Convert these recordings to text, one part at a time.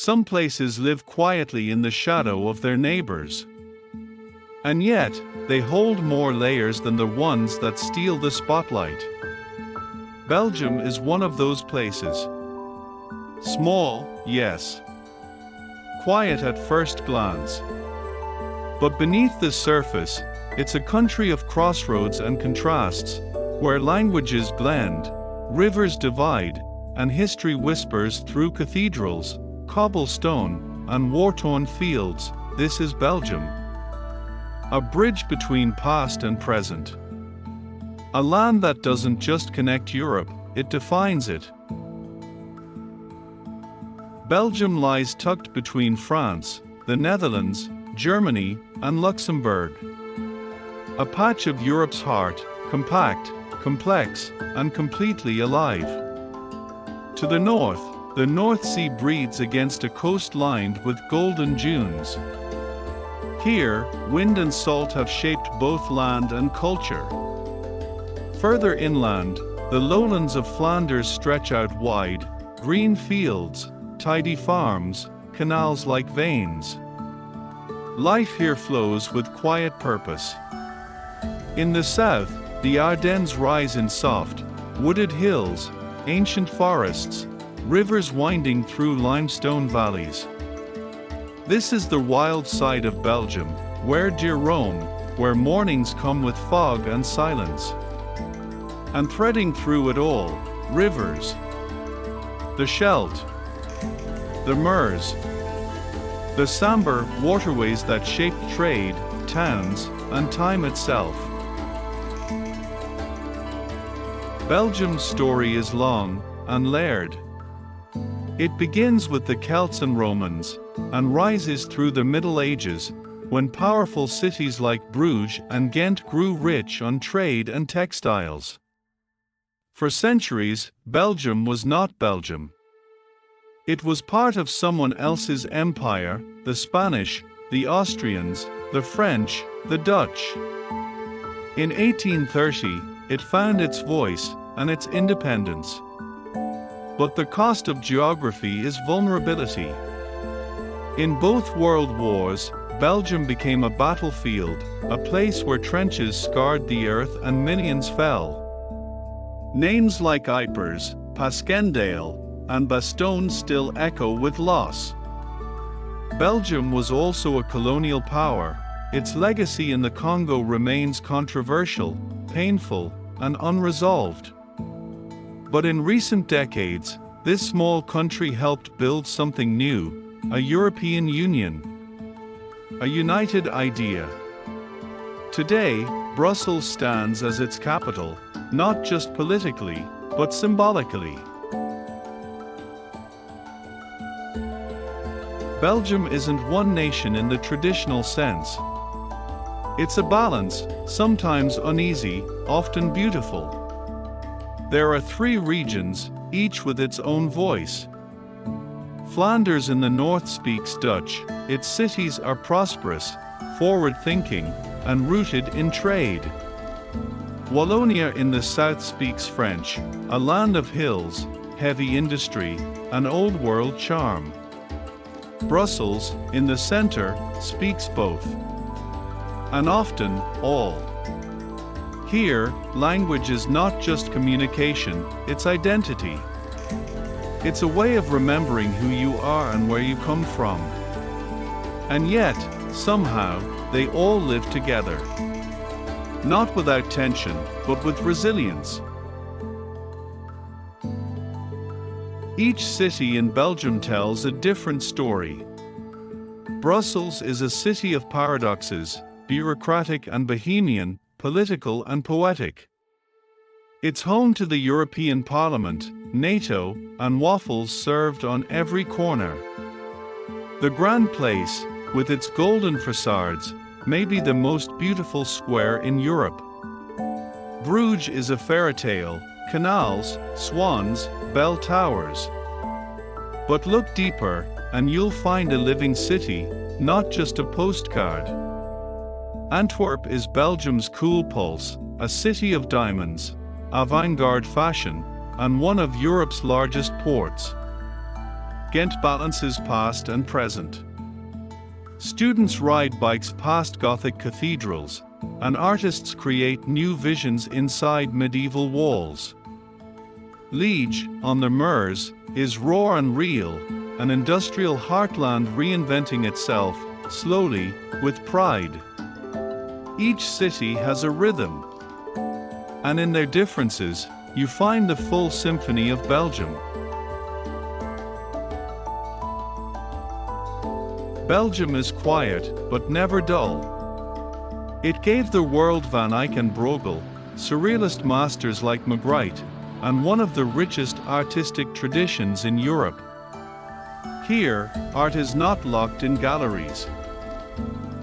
Some places live quietly in the shadow of their neighbors. And yet, they hold more layers than the ones that steal the spotlight. Belgium is one of those places. Small, yes. Quiet at first glance. But beneath the surface, it's a country of crossroads and contrasts, where languages blend, rivers divide, and history whispers through cathedrals, cobblestone, and war-torn fields. This is Belgium. A bridge between past and present. A land that doesn't just connect Europe, it defines it. Belgium lies tucked between France, the Netherlands, Germany, and Luxembourg. A patch of Europe's heart, compact, complex, and completely alive. To the North Sea breathes against a coast lined with golden dunes. Here, wind and salt have shaped both land and culture. Further inland, the lowlands of Flanders stretch out wide, green fields, tidy farms, canals like veins. Life here flows with quiet purpose. In the south, the Ardennes rise in soft, wooded hills, ancient forests, rivers winding through limestone valleys. This is the wild side of Belgium, where deer roam, where mornings come with fog and silence. And threading through it all, rivers. The Scheldt, the Meuse, the Sambre, waterways that shaped trade, towns, and time itself. Belgium's story is long and layered. It begins with the Celts and Romans, and rises through the Middle Ages, when powerful cities like Bruges and Ghent grew rich on trade and textiles. For centuries, Belgium was not Belgium. It was part of someone else's empire, the Spanish, the Austrians, the French, the Dutch. In 1830, it found its voice and its independence. But the cost of geography is vulnerability. In both world wars, Belgium became a battlefield, a place where trenches scarred the earth and millions fell. Names like Ypres, Passchendaele, and Bastogne still echo with loss. Belgium was also a colonial power. Its legacy in the Congo remains controversial, painful, and unresolved. But in recent decades, this small country helped build something new, a European Union. A united idea. Today, Brussels stands as its capital, not just politically, but symbolically. Belgium isn't one nation in the traditional sense. It's a balance, sometimes uneasy, often beautiful. There are 3 regions, each with its own voice. Flanders in the north speaks Dutch. Its cities are prosperous, forward-thinking, and rooted in trade. Wallonia in the south speaks French, a land of hills, heavy industry, and old-world charm. Brussels, in the center, speaks both. And often, all. Here, language is not just communication, it's identity. It's a way of remembering who you are and where you come from. And yet, somehow, they all live together. Not without tension, but with resilience. Each city in Belgium tells a different story. Brussels is a city of paradoxes, bureaucratic and bohemian, political and poetic. It's home to the European Parliament, NATO, and waffles served on every corner. The Grand Place, with its golden facades, may be the most beautiful square in Europe. Bruges is a fairy tale, canals, swans, bell towers. But look deeper, and you'll find a living city, not just a postcard. Antwerp is Belgium's cool pulse, a city of diamonds, avant-garde fashion, and one of Europe's largest ports. Ghent balances past and present. Students ride bikes past Gothic cathedrals, and artists create new visions inside medieval walls. Liège, on the Meuse, is raw and real, an industrial heartland reinventing itself, slowly, with pride. Each city has a rhythm, and in their differences, you find the full symphony of Belgium. Belgium is quiet, but never dull. It gave the world Van Eyck and Bruegel, surrealist masters like Magritte, and one of the richest artistic traditions in Europe. Here, art is not locked in galleries.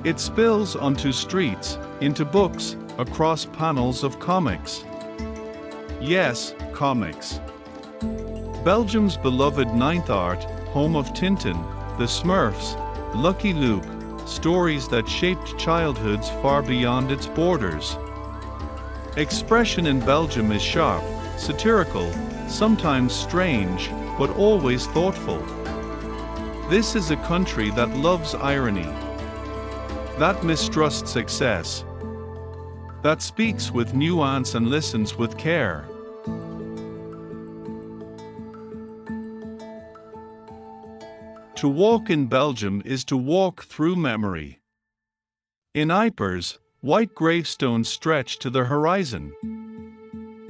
It spills onto streets, into books, across panels of comics. Yes, comics. Belgium's beloved ninth art, home of Tintin, the Smurfs, Lucky Luke, stories that shaped childhoods far beyond its borders. Expression in Belgium is sharp, satirical, sometimes strange, but always thoughtful. This is a country that loves irony, that mistrusts success, that speaks with nuance and listens with care. To walk in Belgium is to walk through memory. In Ypres, white gravestones stretch to the horizon.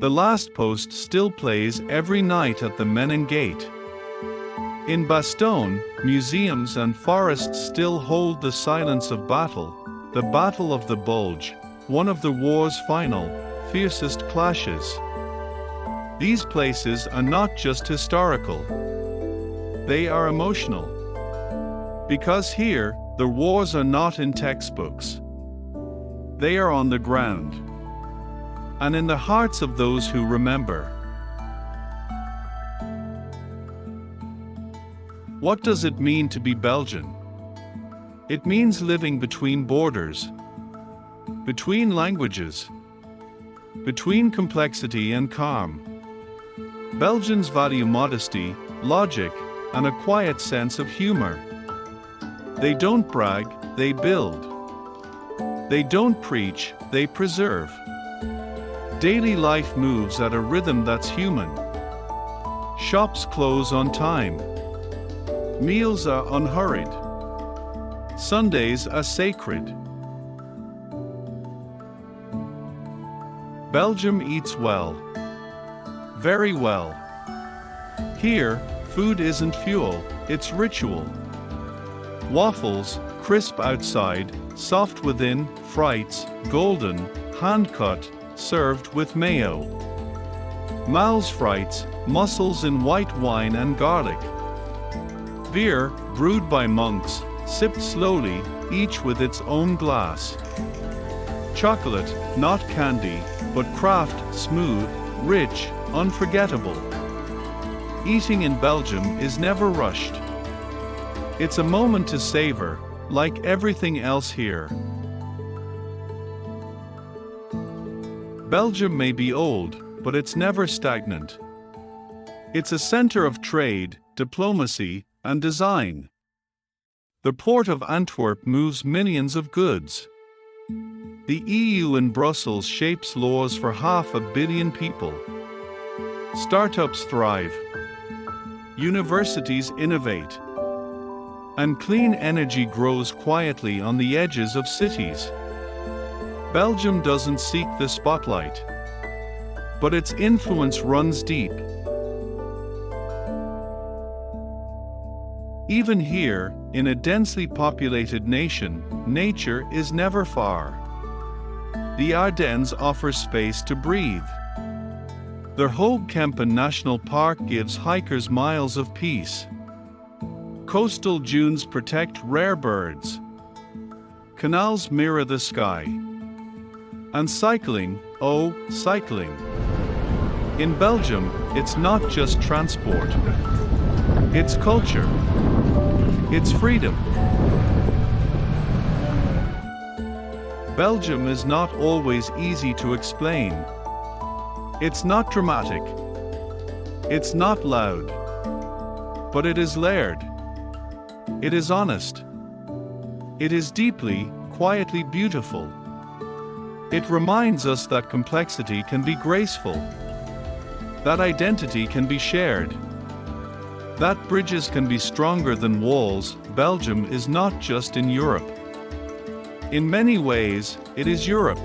The last post still plays every night at the Menin Gate. In Bastogne, museums and forests still hold the silence of battle, the Battle of the Bulge, one of the war's final, fiercest clashes. These places are not just historical. They are emotional. Because here, the wars are not in textbooks. They are on the ground, and in the hearts of those who remember. What does it mean to be Belgian? It means living between borders, between languages, between complexity and calm. Belgians value modesty, logic, and a quiet sense of humor. They don't brag, they build. They don't preach, they preserve. Daily life moves at a rhythm that's human. Shops close on time. Meals are unhurried. Sundays are sacred. Belgium eats well. Very well. Here, food isn't fuel, it's ritual. Waffles, crisp outside, soft within, frites, golden, hand-cut, served with mayo. Mal's frites, mussels in white wine and garlic. Beer, brewed by monks, sipped slowly, each with its own glass. Chocolate, not candy, but craft, smooth, rich, unforgettable. Eating in Belgium is never rushed. It's a moment to savor, like everything else here. Belgium may be old, but it's never stagnant. It's a center of trade, diplomacy, and design. The port of Antwerp moves millions of goods. The EU in Brussels shapes laws for 500 million people. Startups thrive. Universities innovate. And clean energy grows quietly on the edges of cities. Belgium doesn't seek the spotlight, but its influence runs deep. Even here, in a densely populated nation, nature is never far. The Ardennes offer space to breathe. The Hoogkempen National Park gives hikers miles of peace. Coastal dunes protect rare birds. Canals mirror the sky. And cycling, oh, cycling. In Belgium, it's not just transport. It's culture. It's freedom. Belgium is not always easy to explain. It's not dramatic. It's not loud. But it is layered. It is honest. It is deeply, quietly beautiful. It reminds us that complexity can be graceful, that identity can be shared, that bridges can be stronger than walls. Belgium is not just in Europe. In many ways, it is Europe.